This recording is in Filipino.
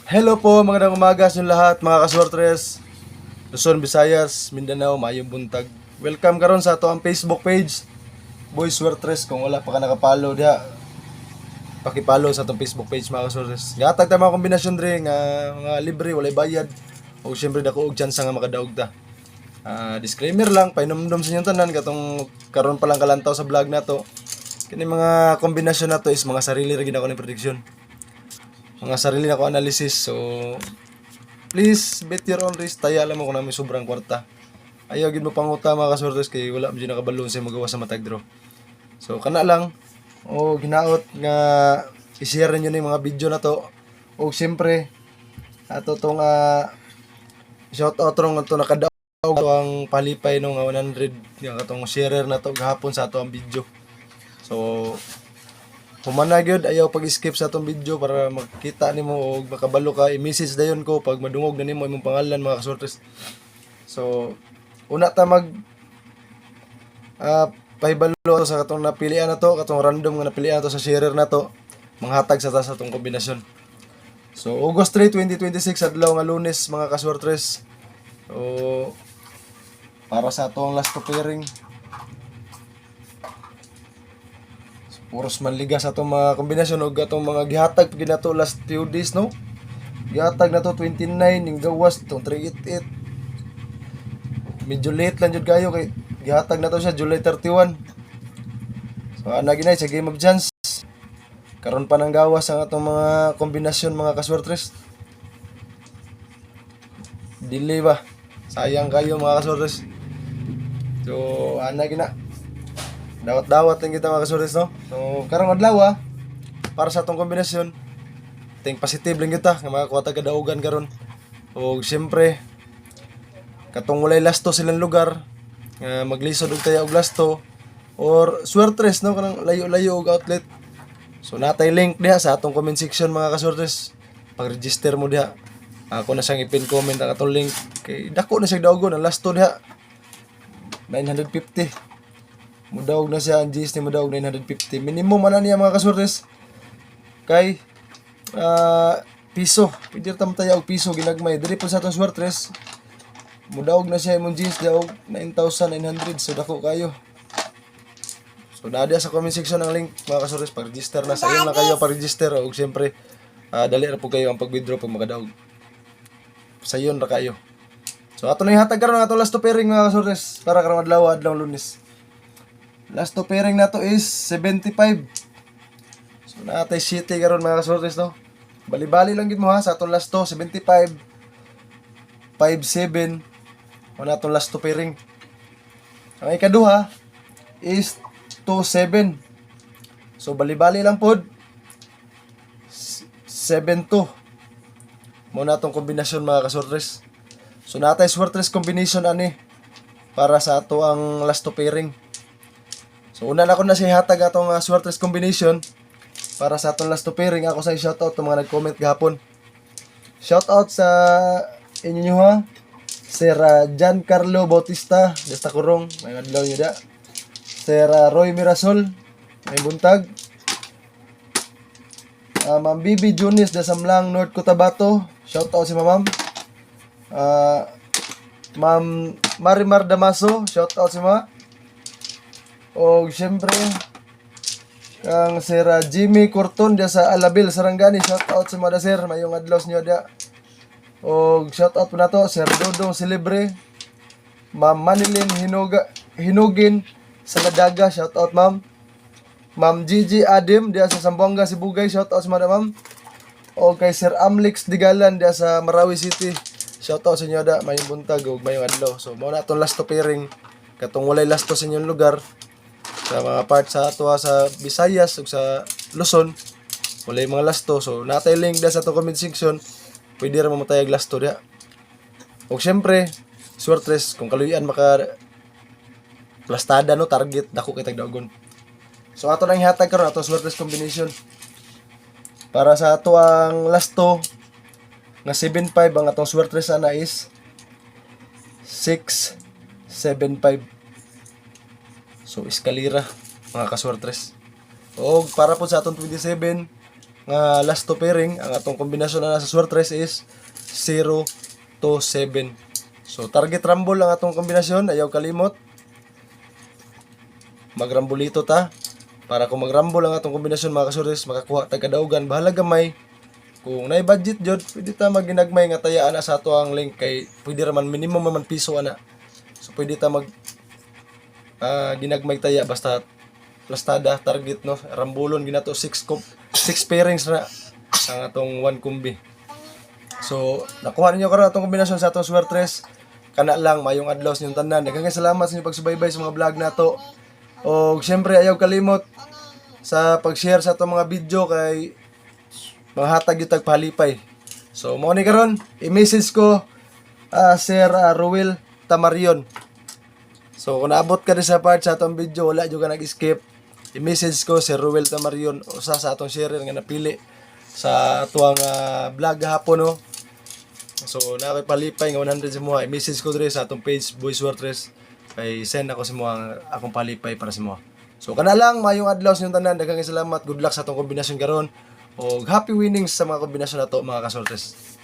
Hello po, magandang umaga sa inyong lahat, mga kaswertres, Luzon, Visayas, Mindanao, mayong buntag. Welcome karon sa ato ang Facebook page, Boy Swertres. Kung wala pa ka nakapalo diha, paki-follow sa atong Facebook page, mga kaswertres. Gatag ta mga kombinasyon dre nga mga libre, walay bayad. O syempre dako og chance nga makadaog ta. Disclaimer lang, painomdom sa inyong tanan katong karon pa lang kalantaw sa vlog nato. Kini mga kombinasyon nato is mga sarili ra gid ako ni prediction. Mga sarili na ko analysis. So please bet your own risk. Taya alam mo kung namin sobrang kwarta. Ayaw gid mo panguta mga kasortes kay wala mo nakabalon sa magawa sa matag draw. So kana lang o ginaot nga i-share niyo ni mga video na to. O siyempre ato tong shout out rong to nakadaog ang palipay nung 100 nga katong sharer na to gahapon sa ato ang video. So humana gyud ayaw pag-skip sa atong video para makita nimo og makabalo ka i-message dayon ko pag madungog na nimo imong pangalan mga kasortes. So una ta mag pahibalo sa katong napilian na to, katong random nga napilian to sa sharer na to, manghatag sa tas atong kombinasyon. So August 3, 2026 adlaw nga Lunes mga kasortes. So para sa atong last to pairing, puros manliga sa atong mga kombinasyon o atong mga gihatag pag na to last few days, no? Gihatag na to 29 ning gawas itong 388. Medyo late lang jud kayo kay gihatag na to siya July 31. So ana ginay sa game of chance. Karon pa nang gawas ang atong mga kombinasyon mga kaswertres. Delay ba? Sayang kayo mga kaswertres. So ana gina. Dawat-dawat lang kita mga kaswertres, no? So karong adlaw para sa atong kombinasyon, ting positive lang kita nga mga kuwata kadaugan karon. O siyempre katong walay lasto silang lugar nga maglisod og taya og lasto or swertres, no, kanang layo-layo og outlet. So natay link diha sa atong comment section mga kaswertres. Pag-register mo diha. Ako na siyang ipin comment ang atong link kay dako na siya daugon ang lasto diha 950. Mudawog na siya ang GS ni mudawog 950. Minimum ana niya mga kaswertres kay piso. Pwede ta mataya og piso ginagmay diri pa sa atong swertres. Mudawog na siya imong jeans daw 9,900. So dako kayo. So nadia sa comment section ang link mga kasores. Pag-register na sa iyo na kayo pag-register. O siyempre dali ra po kayo ang pag-withdraw pag makadaog. Sa iyo ra kayo. So ato na ihatag karon ato last to pairing mga kasores para karong adlaw Lunes. Last to pairing na to is 75. So natay city karon mga kasores, no. Bali-bali lang gid mo sa atong last to 75 57 wala atong last to pairing. Ang ikaduha is 27. So bali-bali lang pod 72. Muna atong kombinasyon mga kasortres. So natay swertres combination ani para sa ato ang last to pairing. So una na ko na siya hatag atong swertres combination para sa atong last to pairing. Ako sa shoutout sa mga nag-comment gahapon. Shoutout sa inyo Sir Giancarlo Bautista Desta Kurong, may adlaw niyo da. Sir Roy Mirasol, may buntag. Ma'am Bibi Junis da Samlang North Cotabato, shoutout si Ma'am. Ma'am Marimar Damaso, shoutout si Ma. O siyempre ang Sir Jimmy Corton dia sa Alabil Sarangani, shoutout si Mada Sir, mayong adlaw niyo da. O shoutout po na to Sir Dodong Celebre, Ma'am Manilin Hinugin sa Ladaga, shoutout ma'am. Ma'am Gigi Adim dia sa Zamboanga Sibugay, shoutout sa ma'am. O kay Sir Amlix Digalan dia sa Marawi City, shoutout sa inyo da, mayong buntag ug mayong adlaw. So mao na atong last to pairing katong walay last to sa inyong lugar sa mga part sa ato sa Visayas ug sa Luzon, walay mga last to. So natay link da sa atong comment section. Pwede ra mamatay og last to diha. Og syempre, swertres kung kaluyan maka plastada, no, target dako kay tagdagon. So ato nang ihatag karon ato swertres combination. Para sa ato ang last to nga 75 ang atong swertres ana is 675. So eskalira mga kaswertres. Og para po sa atong 27 nga last to pairing, ang atong kombinasyon na nasa Swertres is 0 to 7. So target rumble ang atong kombinasyon, ayaw kalimot. Magrambulito ta. Para kung magrumble ang atong kombinasyon mga kaswertres, makakuha tag kadaugan, bahala gamay. Kung nay budget jud, pwede ta maginagmay nga tayaan na sa ato ang link kay pwede ra man minimum man piso ana. So pwede ta mag ginagmay taya basta plastada target no, rambulon ginato 6 pairings na ang atong 1 kumbi. So nakuha ninyo karon atong kombinasyon sa atong Swertres. Kana lang mayong adlaw sa inyong tanan. Daghang salamat sa inyong pagsubaybay sa mga vlog nato. O syempre ayaw kalimot sa pag-share sa atong mga video kay manghatag yung tagpalipay. So mo ni karon i-message ko Sir Ruel Tamarion. So kung naabot ka sa part sa atong video, wala jud ka nag-skip, i-message ko si Ruel Tamarion, usa sa atong sharer nga napili sa atuang vlog hapon no. So na kay palipay nga 100 sa mga, i-message ko dire sa atong page Boy Swertres, kay send ako sa mga akong palipay para sa mga. So kana lang mayong adlaw sa inyong tanan, daghang salamat, good luck sa atong kombinasyon karon, og happy winnings sa mga kombinasyon nato mga kaswertres.